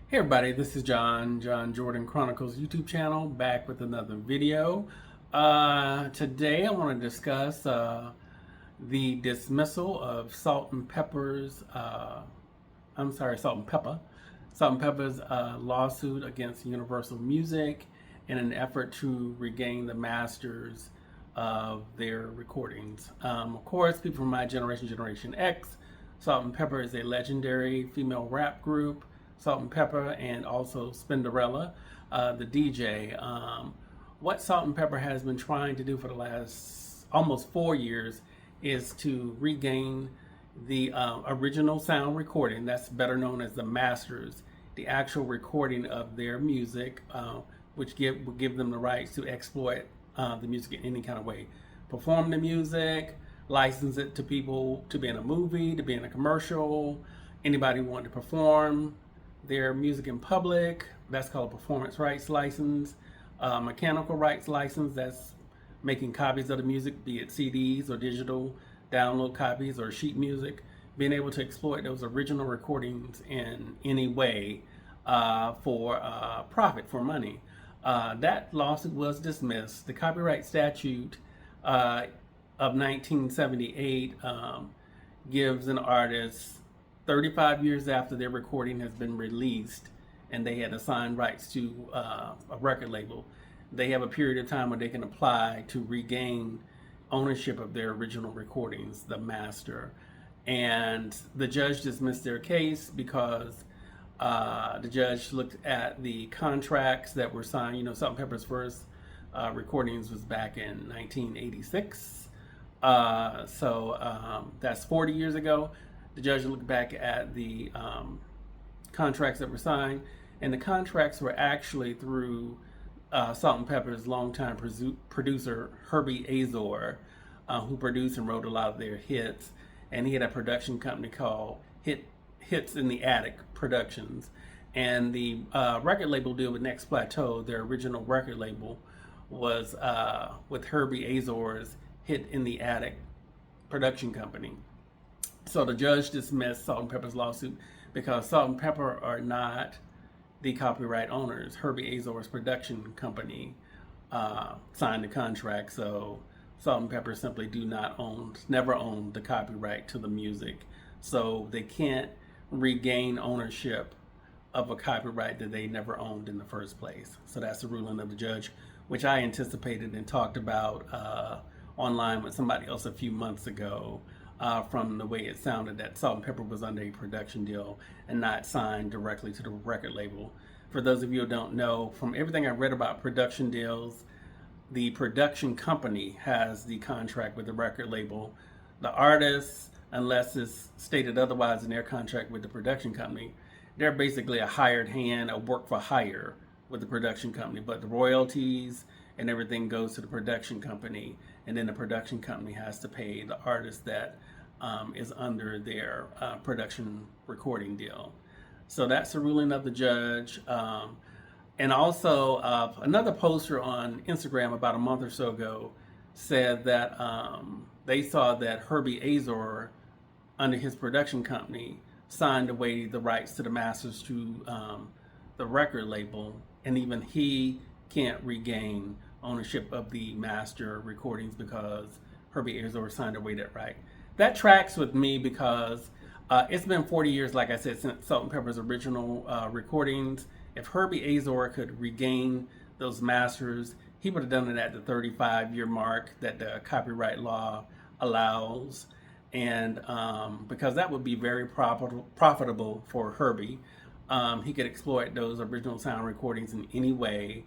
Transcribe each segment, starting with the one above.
Hey everybody, this is John Jordan Chronicles YouTube channel, back with another video. Today I want to discuss the dismissal of Salt-N-Pepa's, Salt-N-Pepa, Salt-N-Pepa's lawsuit against Universal Music in an effort to regain the masters of their recordings. Of course, people from my generation, Generation X, Salt-N-Pepa is a legendary female rap group. Salt-N-Pepa and also Spinderella, the DJ. What Salt-N-Pepa has been trying to do for the last almost 4 years is to regain the original sound recording, that's better known as the masters, the actual recording of their music, which will give them the rights to exploit the music in any kind of way. Perform the music, license it to people to be in a movie, to be in a commercial, anybody want to perform their music in public, that's called a performance rights license. Mechanical rights license, that's making copies of the music, be it CDs or digital download copies or sheet music, being able to exploit those original recordings in any way for profit, for money. That lawsuit was dismissed. The copyright statute of 1978 gives an artist 35 years after their recording has been released and they had assigned rights to a record label, they have a period of time where they can apply to regain ownership of their original recordings, the master. And the judge dismissed their case because the judge looked at the contracts that were signed. You know, Salt-N-Pepa's first recordings was back in 1986. That's 40 years ago. The judge looked back at the contracts that were signed, and the contracts were actually through Salt-N-Pepa's longtime producer, Herbie Azor, who produced and wrote a lot of their hits. And he had a production company called Hits in the Attic Productions. And the record label deal with Next Plateau, their original record label, was with Herbie Azor's Hit in the Attic production company. So the judge dismissed Salt-N-Pepa's lawsuit because Salt-N-Pepa are not the copyright owners. Herbie Azor's production company signed the contract, so Salt-N-Pepa simply never owned the copyright to the music. So they can't regain ownership of a copyright that they never owned in the first place. So that's the ruling of the judge, which I anticipated and talked about online with somebody else a few months ago. From the way it sounded that Salt-N-Pepa was under a production deal and not signed directly to the record label. For those of you who don't know, from everything I read about production deals, the production company has the contract with the record label. The artists, unless it's stated otherwise in their contract with the production company, they're basically a hired hand, a work for hire with the production company, but the royalties and everything goes to the production company, and then the production company has to pay the artist that is under their production recording deal. So that's the ruling of the judge. And also another poster on Instagram about a month or so ago said that they saw that Herbie Azor, under his production company, signed away the rights to the masters to the record label, and even he can't regain ownership of the master recordings because Herbie Azor signed away that right. That tracks with me because it's been 40 years, like I said, since Salt-N-Pepa's original recordings. If Herbie Azor could regain those masters, he would have done it at the 35-year mark that the copyright law allows. And because that would be very profitable for Herbie. He could exploit those original sound recordings in any way.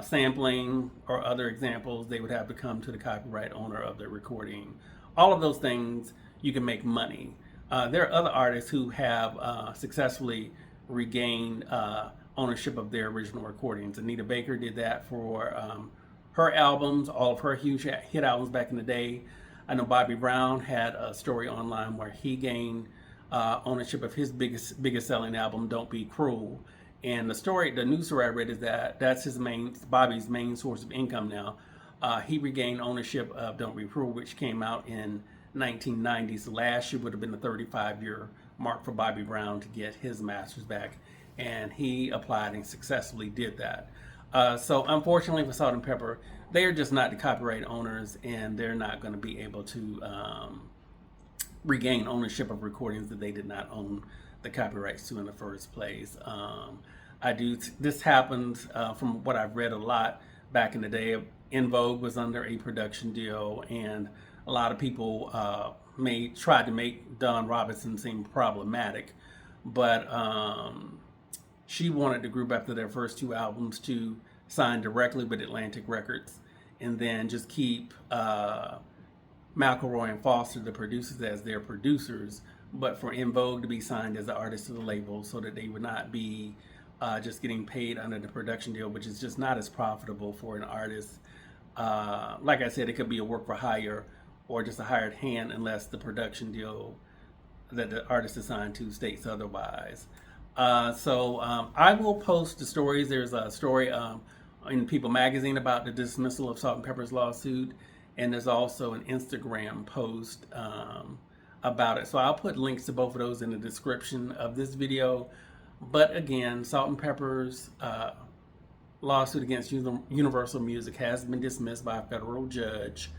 Sampling or other examples, they would have to come to the copyright owner of the recording. All of those things, you can make money. There are other artists who have successfully regained ownership of their original recordings. Anita Baker did that for her albums, all of her huge hit albums back in the day. I know Bobby Brown had a story online where he gained ownership of his biggest selling album, Don't Be Cruel. And the news story I read is that that's Bobby's main source of income now. He regained ownership of Don't Be Cruel, which came out in 1990s. Last year would have been the 35-year mark for Bobby Brown to get his masters back, and he applied and successfully did that. So unfortunately for Salt-N-Pepa, they are just not the copyright owners, and they're not going to be able to regain ownership of recordings that they did not own the copyrights to in the first place. This happened from what I've read a lot back in the day. In Vogue was under a production deal, and a lot of people tried to make Dawn Robinson seem problematic, but she wanted the group after their first 2 albums to sign directly with Atlantic Records, and then just keep McElroy and Foster, the producers, as their producers, but for In Vogue to be signed as an artist to the label, so that they would not be just getting paid under the production deal, which is just not as profitable for an artist. Like I said, it could be a work for hire or just a hired hand, unless the production deal that the artist is signed to states otherwise. I will post the stories. There's a story in People magazine about the dismissal of Salt-N-Pepa's lawsuit, and there's also an Instagram post about it. So I'll put links to both of those in the description of this video. But again, Salt-N-Pepa's lawsuit against Universal Music has been dismissed by a federal judge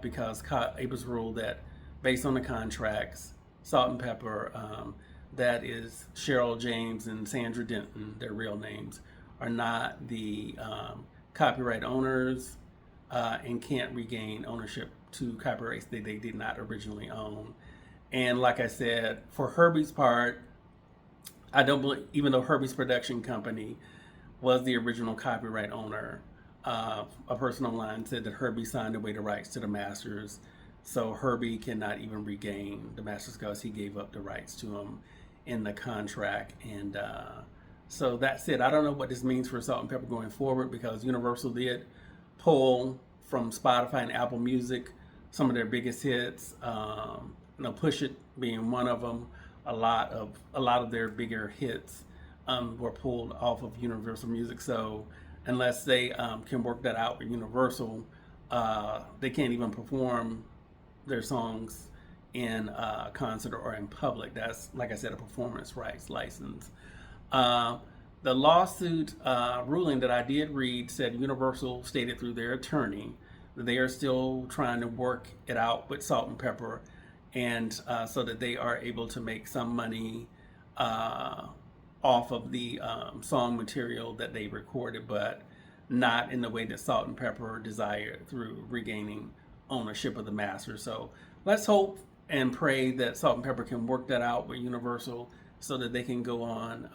because it was ruled that, based on the contracts, Salt-N-Pepa, that is Cheryl James and Sandra Denton, their real names, are not the copyright owners and can't regain ownership to copyrights that they did not originally own. And like I said, for Herbie's part, I don't believe, even though Herbie's production company was the original copyright owner, a person online said that Herbie signed away the rights to the masters, so Herbie cannot even regain the masters because he gave up the rights to him in the contract. And so that's it. I don't know what this means for Salt-N-Pepa going forward, because Universal did pull from Spotify and Apple Music some of their biggest hits. Push It being one of them. A lot of their bigger hits were pulled off of Universal Music. So unless they can work that out with Universal, they can't even perform their songs in concert or in public. That's, like I said, a performance rights license. The lawsuit ruling that I did read said Universal stated through their attorney that they are still trying to work it out with Salt-N-Pepa, and so that they are able to make some money off of the song material that they recorded, but not in the way that Salt-N-Pepa desired, through regaining ownership of the master. So let's hope and pray that Salt-N-Pepa can work that out with Universal, so that they can go on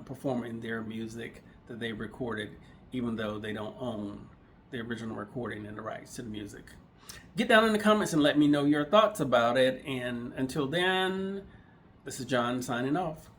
performing their music that they recorded, even though they don't own the original recording and the rights to the music. Get down in the comments and let me know your thoughts about it. And until then, this is John signing off.